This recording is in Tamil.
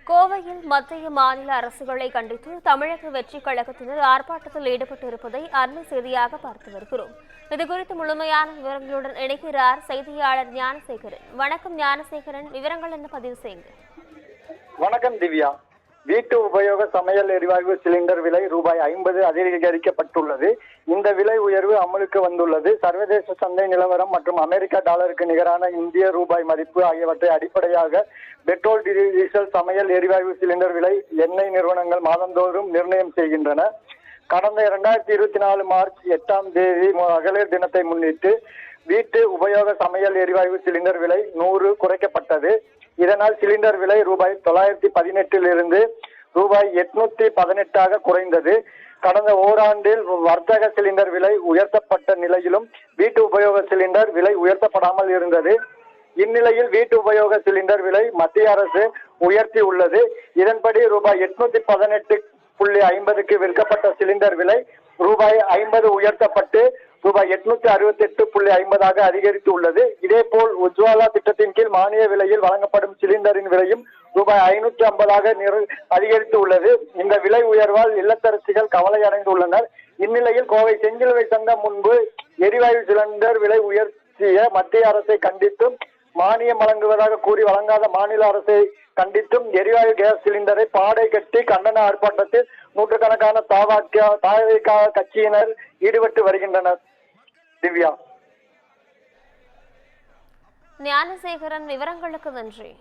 கோவையில் மத்திய மாநில அரசுகளை கண்டித்து தமிழக வெற்றிக் கழகத்தினர் ஆர்ப்பாட்டத்தில் ஈடுபட்டிருப்பதை அண்மை செய்தியாக பார்த்து வருகிறோம். இதுகுறித்து முழுமையான விவரங்களுடன் இணைக்கிறார் செய்தியாளர் ஞானசேகரன். வணக்கம் ஞானசேகரன், விவரங்கள் என்ன பதிவு செய்யுங்க. வணக்கம் திவ்யா. வீட்டு உபயோக சமையல் எரிவாயு சிலிண்டர் விலை ரூபாய் 50 அதிகரிக்கப்பட்டுள்ளது. இந்த விலை உயர்வு அமலுக்கு வந்துள்ளது. சர்வதேச சந்தை நிலவரம் மற்றும் அமெரிக்க டாலருக்கு நிகரான இந்திய ரூபாய் மதிப்பு ஆகியவற்றை அடிப்படையாக பெட்ரோல், டீசல், சமையல் எரிவாயு சிலிண்டர் விலை எண்ணெய் நிறுவனங்கள் மாதந்தோறும் நிர்ணயம் செய்கின்றன. கடந்த 2024 மார்ச் 8ஆம் தேதி மகளிர் தினத்தை முன்னிட்டு வீட்டு உபயோக சமையல் எரிவாயு சிலிண்டர் விலை 100 குறைக்கப்பட்டது. இதனால் சிலிண்டர் விலை ரூபாய் 918 இருந்து ரூபாய் 818 குறைந்தது. கடந்த ஓராண்டில் வர்த்தக சிலிண்டர் விலை உயர்த்தப்பட்ட நிலையிலும் வீட்டு உபயோக சிலிண்டர் விலை உயர்த்தப்படாமல் இருந்தது. இந்நிலையில் வீட்டு உபயோக சிலிண்டர் விலை மத்திய அரசு உயர்த்தி உள்ளது. இதன்படி ரூபாய் 818.50 விற்கப்பட்ட சிலிண்டர் விலை ரூபாய் 50 உயர்த்தப்பட்டு ரூபாய் 868.50 அதிகரித்து உள்ளது. இதேபோல் உஜ்வாலா திட்டத்தின் கீழ் மானிய விலையில் வழங்கப்படும் சிலிண்டரின் விலையும் ரூபாய் 550 அதிகரித்து உள்ளது. இந்த விலை உயர்வால் இல்லத்தரசிகள் கவலை அடைந்துள்ளனர். இந்நிலையில் கோவை செஞ்சிலுவை சங்கம் முன்பு எரிவாயு சிலிண்டர் விலை உயர்த்திய மத்திய அரசை கண்டித்தும் மானியம் வழங்குவதாக கூறி வழங்காத மாநில அரசை கண்டித்தும் எரிவாயு கேஸ் சிலிண்டரை பாடை கட்டி கண்டன ஆர்ப்பாட்டத்தில் நூற்றுக்கணக்கான தாவேகா கட்சியினர் ஈடுபட்டு வருகின்றனர். திவ்யா. ஞானசேகரன், விவரங்களுக்கு நன்றி.